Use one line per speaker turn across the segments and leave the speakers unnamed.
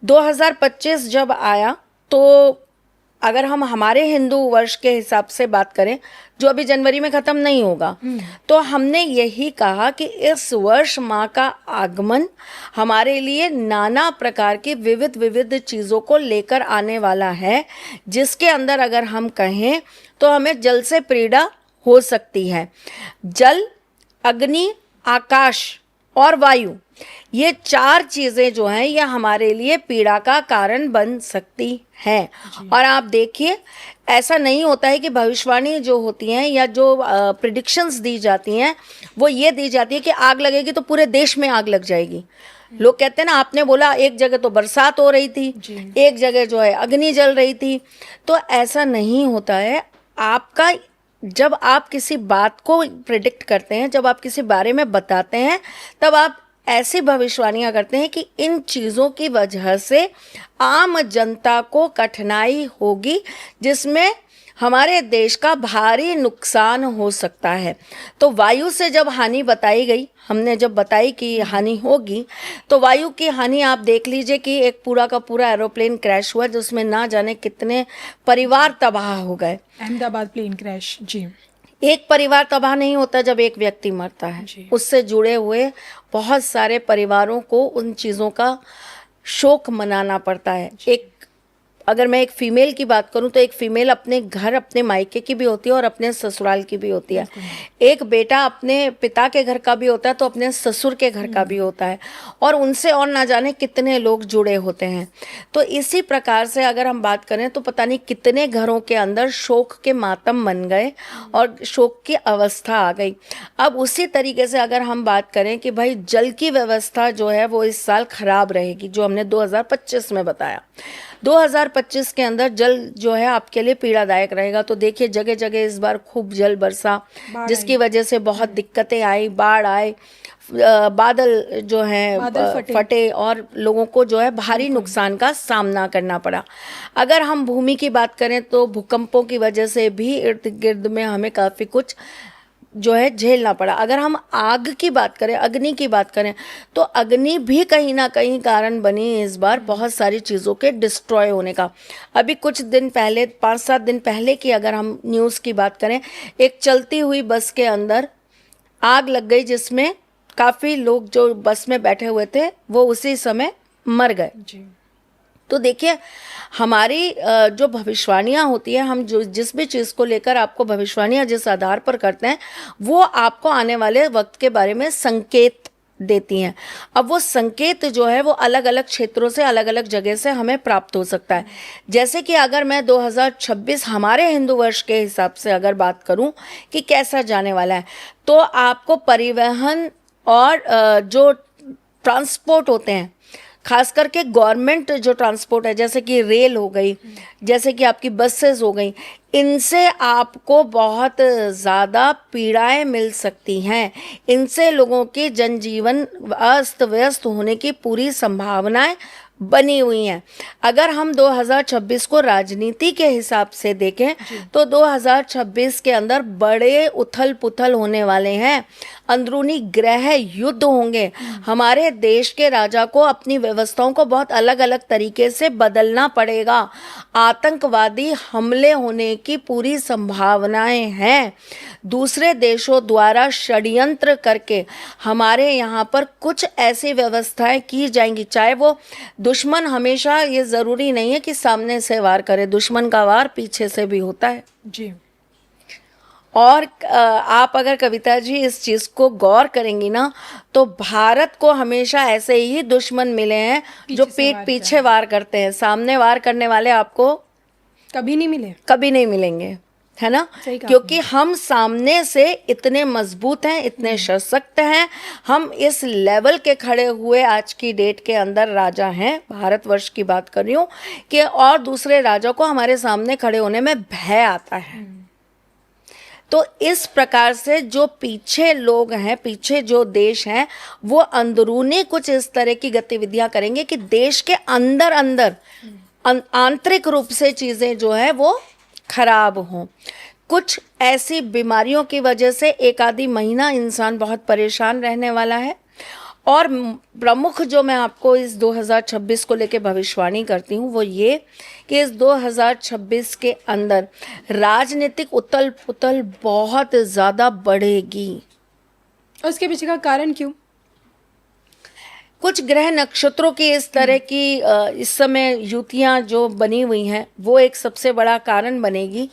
2025 जब आया तो अगर हम हमारे हिंदू वर्ष के हिसाब से बात करें, जो अभी जनवरी में ख़त्म नहीं होगा, तो हमने यही कहा कि इस वर्ष माँ का आगमन हमारे लिए नाना प्रकार की विविध विविध चीज़ों को लेकर आने वाला है, जिसके अंदर अगर हम कहें तो हमें जल से पीड़ा हो सकती है। जल, अग्नि, आकाश और वायु, ये 4 चीज़ें जो हैं ये हमारे लिए पीड़ा का कारण बन सकती हैं। और आप देखिए, ऐसा नहीं होता है कि भविष्यवाणी जो होती हैं या जो प्रिडिक्शंस दी जाती हैं वो ये दी जाती है कि आग लगेगी तो पूरे देश में आग लग जाएगी। लोग कहते हैं ना, आपने बोला एक जगह तो बरसात हो रही थी, एक जगह जो है अग्नि जल रही थी, तो ऐसा नहीं होता है। आपका जब आप किसी बात को प्रिडिक्ट करते हैं, जब आप किसी बारे में बताते हैं, तब आप ऐसी भविष्यवाणियां करते हैं कि इन चीज़ों की वजह से आम जनता को कठिनाई होगी, जिसमें हमारे देश का भारी नुकसान हो सकता है। तो वायु से जब हानि बताई गई, हमने जब बताई कि हानि होगी, तो वायु की हानि आप देख लीजिए कि एक पूरा का पूरा एरोप्लेन क्रैश हुआ, जिसमें ना जाने कितने परिवार तबाह हो गए।
अहमदाबाद प्लेन क्रैश, जी।
एक परिवार तबाह नहीं होता जब एक व्यक्ति मरता है, उससे जुड़े हुए बहुत सारे परिवारों को उन चीज़ों का शोक मनाना पड़ता है। एक अगर मैं एक फीमेल की बात करूं तो एक फीमेल अपने घर, अपने मायके की भी होती है और अपने ससुराल की भी होती है। एक बेटा अपने पिता के घर का भी होता है तो अपने ससुर के घर का भी होता है, और उनसे और ना जाने कितने लोग जुड़े होते हैं। तो इसी प्रकार से अगर हम बात करें तो पता नहीं कितने घरों के अंदर शोक के मातम बन गए और शोक की अवस्था आ गई। अब उसी तरीके से अगर हम बात करें कि भाई जल की व्यवस्था जो है वो इस साल खराब रहेगी, जो हमने 2025 में बताया। 2025 के अंदर जल जो है आपके लिए पीड़ादायक रहेगा। तो देखिए, जगह जगह इस बार खूब जल बरसा, जिसकी वजह से बहुत दिक्कतें आई, बाढ़ आए, बादल जो हैं फटे और लोगों को जो है भारी नुकसान का सामना करना पड़ा। अगर हम भूमि की बात करें तो भूकंपों की वजह से भी इर्द गिर्द में हमें काफ़ी कुछ जो है झेलना पड़ा। अगर हम आग की बात करें, अग्नि की बात करें, तो अग्नि भी कहीं ना कहीं कारण बनी इस बार बहुत सारी चीज़ों के डिस्ट्रॉय होने का। अभी कुछ दिन पहले, 5-7 दिन पहले की अगर हम न्यूज़ की बात करें, एक चलती हुई बस के अंदर आग लग गई, जिसमें काफ़ी लोग जो बस में बैठे हुए थे वो उसी समय मर गए। तो देखिए, हमारी जो भविष्यवाणियाँ होती हैं, हम जो जिस भी चीज़ को लेकर आपको भविष्यवाणियाँ जिस आधार पर करते हैं, वो आपको आने वाले वक्त के बारे में संकेत देती हैं। अब वो संकेत जो है वो अलग अलग क्षेत्रों से, अलग अलग जगह से हमें प्राप्त हो सकता है। जैसे कि अगर मैं 2026 हमारे हिंदू वर्ष के हिसाब से अगर बात करूं कि कैसा जाने वाला है, तो आपको परिवहन और जो ट्रांसपोर्ट होते हैं, खास करके गवर्नमेंट जो ट्रांसपोर्ट है, जैसे कि रेल हो गई, जैसे कि आपकी बसेस हो गई, इनसे आपको बहुत ज़्यादा पीड़ाएं मिल सकती हैं। इनसे लोगों की जनजीवन अस्त व्यस्त होने की पूरी संभावनाएं बनी हुई हैं। अगर हम 2026 को राजनीति के हिसाब से देखें तो 2026 के अंदर बड़े उथल पुथल होने वाले हैं, अंदरूनी गृह युद्ध होंगे। हमारे देश के राजा को अपनी व्यवस्थाओं को बहुत अलग अलग तरीके से बदलना पड़ेगा। आतंकवादी हमले होने की पूरी संभावनाएं हैं। दूसरे देशों द्वारा षड्यंत्र करके हमारे यहाँ पर कुछ ऐसी व्यवस्थाएं की जाएंगी, चाहे वो दुश्मन, हमेशा ये ज़रूरी नहीं है कि सामने से वार करे, दुश्मन का वार पीछे से भी होता है
जी।
और आप अगर कविता जी इस चीज़ को गौर करेंगी ना, तो भारत को हमेशा ऐसे ही दुश्मन मिले हैं जो पीठ पीछे वार करते हैं। सामने वार करने वाले आपको
कभी नहीं मिले,
कभी नहीं मिलेंगे, है ना? क्योंकि हम सामने से इतने मजबूत हैं, इतने सशक्त हैं, हम इस लेवल के खड़े हुए आज की डेट के अंदर राजा हैं, भारतवर्ष की बात कर रही हूँ, कि और दूसरे राजा को हमारे सामने खड़े होने में भय आता है। तो इस प्रकार से जो पीछे लोग हैं, पीछे जो देश हैं, वो अंदरूनी कुछ इस तरह की गतिविधियां करेंगे कि देश के अंदर अंदर आंतरिक रूप से चीज़ें जो है वो खराब हों। कुछ ऐसी बीमारियों की वजह से एक आधी महीना इंसान बहुत परेशान रहने वाला है, और प्रमुख जो मैं आपको इस 2026 को लेके भविष्यवाणी करती हूँ वो ये कि इस 2026 के अंदर राजनीतिक उथल पुथल बहुत ज़्यादा बढ़ेगी।
और उसके पीछे का कारण क्यों?
कुछ ग्रह नक्षत्रों की इस तरह की इस समय युतियाँ जो बनी हुई हैं वो एक सबसे बड़ा कारण बनेगी।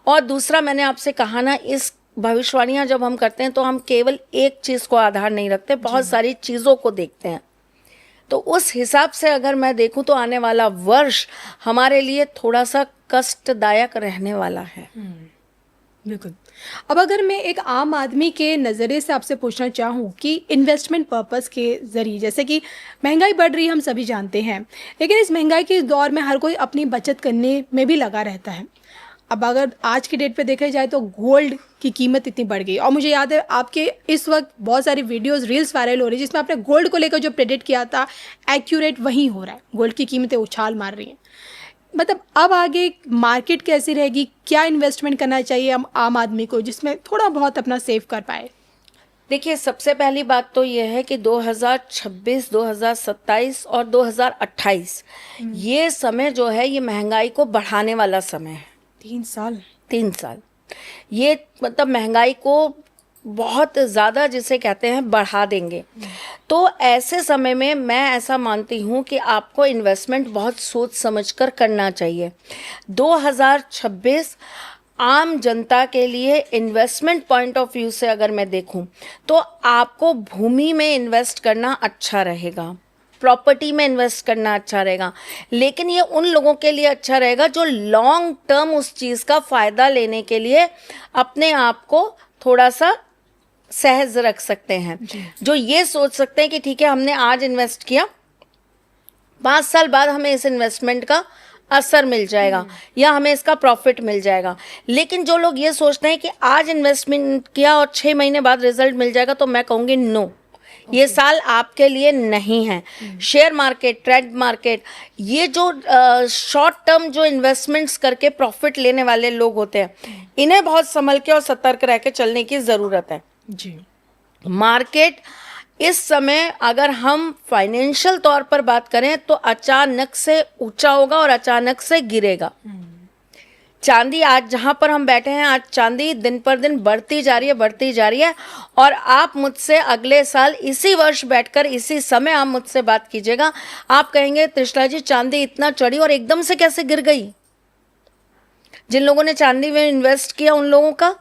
और दूसरा, मैंने आपसे कहा ना, इस भविष्यवाणियाँ जब हम करते हैं तो हम केवल एक चीज़ को आधार नहीं रखते, बहुत सारी चीज़ों को देखते हैं। तो उस हिसाब से अगर मैं देखूं तो आने वाला वर्ष हमारे लिए थोड़ा सा कष्टदायक रहने वाला है।
बिल्कुल। अब अगर मैं एक आम आदमी के नज़रिए से आपसे पूछना चाहूँ कि इन्वेस्टमेंट पर्पस के ज़रिए, जैसे कि महंगाई बढ़ रही है, हम सभी जानते हैं, लेकिन इस महंगाई के दौर में हर कोई अपनी बचत करने में भी लगा रहता है। अब अगर आज की डेट पे देखा जाए तो गोल्ड की कीमत इतनी बढ़ गई, और मुझे याद है आपके इस वक्त बहुत सारी वीडियोस रील्स वायरल हो रही है जिसमें आपने गोल्ड को लेकर जो प्रेडिक्ट किया था एक्यूरेट वही हो रहा है। गोल्ड की कीमतें उछाल मार रही हैं। मतलब अब आगे मार्केट कैसी रहेगी, क्या इन्वेस्टमेंट करना चाहिए आम आदमी को जिसमें थोड़ा बहुत अपना सेव कर पाए?
देखिए, सबसे पहली बात तो यह है कि 2026, 2027 और 2028 ये समय जो है ये महंगाई को बढ़ाने वाला समय है।
3 साल
3 साल ये मतलब महंगाई को बहुत ज़्यादा, जिसे कहते हैं, बढ़ा देंगे। तो ऐसे समय में मैं ऐसा मानती हूँ कि आपको इन्वेस्टमेंट बहुत सोच समझकर करना चाहिए। 2026 आम जनता के लिए इन्वेस्टमेंट पॉइंट ऑफ व्यू से अगर मैं देखूं तो आपको भूमि में इन्वेस्ट करना अच्छा रहेगा, प्रॉपर्टी में इन्वेस्ट करना अच्छा रहेगा, लेकिन ये उन लोगों के लिए अच्छा रहेगा जो लॉन्ग टर्म उस चीज़ का फ़ायदा लेने के लिए अपने आप को थोड़ा सा सहज रख सकते हैं, जो ये सोच सकते हैं कि ठीक है, हमने आज इन्वेस्ट किया, 5 साल बाद हमें इस इन्वेस्टमेंट का असर मिल जाएगा या हमें इसका प्रॉफिट मिल जाएगा। लेकिन जो लोग ये सोचते हैं कि आज इन्वेस्टमेंट किया और 6 महीने बाद रिजल्ट मिल जाएगा, तो मैं कहूँगी नो, ये साल आपके लिए नहीं है। शेयर मार्केट, ट्रेड मार्केट, ये जो शॉर्ट टर्म जो इन्वेस्टमेंट्स करके प्रॉफिट लेने वाले लोग होते हैं, इन्हें बहुत संभल के और सतर्क रह के चलने की ज़रूरत है
जी।
मार्केट इस समय अगर हम फाइनेंशियल तौर पर बात करें तो अचानक से ऊंचा होगा और अचानक से गिरेगा। चांदी, आज जहां पर हम बैठे हैं, आज चांदी दिन पर दिन बढ़ती जा रही है। और आप मुझसे अगले साल इसी वर्ष बैठकर इसी समय आप मुझसे बात कीजिएगा, आप कहेंगे त्रिशला जी चांदी इतना चढ़ी और एकदम से कैसे गिर गई। जिन लोगों ने चांदी में इन्वेस्ट किया उन लोगों का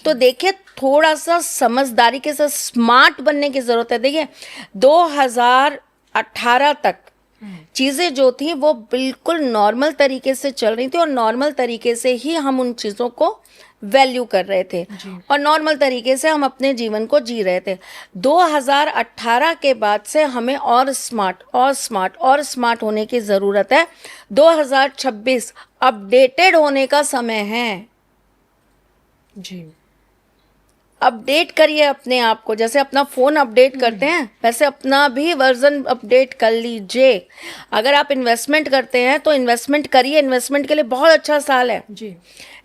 तो देखिए, थोड़ा सा समझदारी के साथ स्मार्ट बनने की जरूरत है। देखिए, 2018 तक चीज़ें जो थी वो बिल्कुल नॉर्मल तरीके से चल रही थी और नॉर्मल तरीके से ही हम उन चीज़ों को वैल्यू कर रहे थे और नॉर्मल तरीके से हम अपने जीवन को जी रहे थे। 2018 के बाद से हमें और स्मार्ट होने की ज़रूरत है। 2026 अपडेटेड होने का समय है
जी।
अपडेट करिए अपने आप को, जैसे अपना फ़ोन अपडेट करते हैं वैसे अपना भी वर्जन अपडेट कर लीजिए। अगर आप इन्वेस्टमेंट करते हैं तो इन्वेस्टमेंट करिए, इन्वेस्टमेंट के लिए बहुत अच्छा साल है
जी।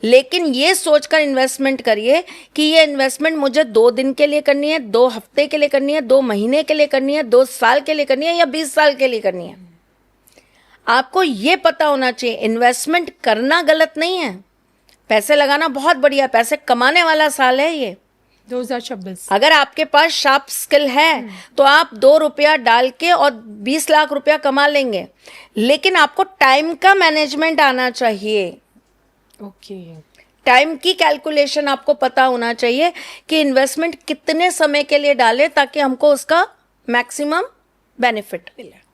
लेकिन ये सोचकर इन्वेस्टमेंट करिए कि ये इन्वेस्टमेंट मुझे 2 दिन के लिए करनी है, 2 हफ्ते के लिए करनी है, 2 महीने के लिए करनी है, 2 साल के लिए करनी है या 20 साल के लिए करनी है। आपको ये पता होना चाहिए इन्वेस्टमेंट करना गलत नहीं है, पैसे लगाना बहुत बढ़िया, पैसे कमाने वाला साल है ये
2026।
अगर आपके पास शार्प स्किल है तो आप 2 रुपया डाल के और 20 लाख रुपया कमा लेंगे, लेकिन आपको टाइम का मैनेजमेंट आना चाहिए।
ओके।
टाइम की कैलकुलेशन आपको पता होना चाहिए कि इन्वेस्टमेंट कितने समय के लिए डालें ताकि हमको उसका मैक्सिमम बेनिफिट मिले।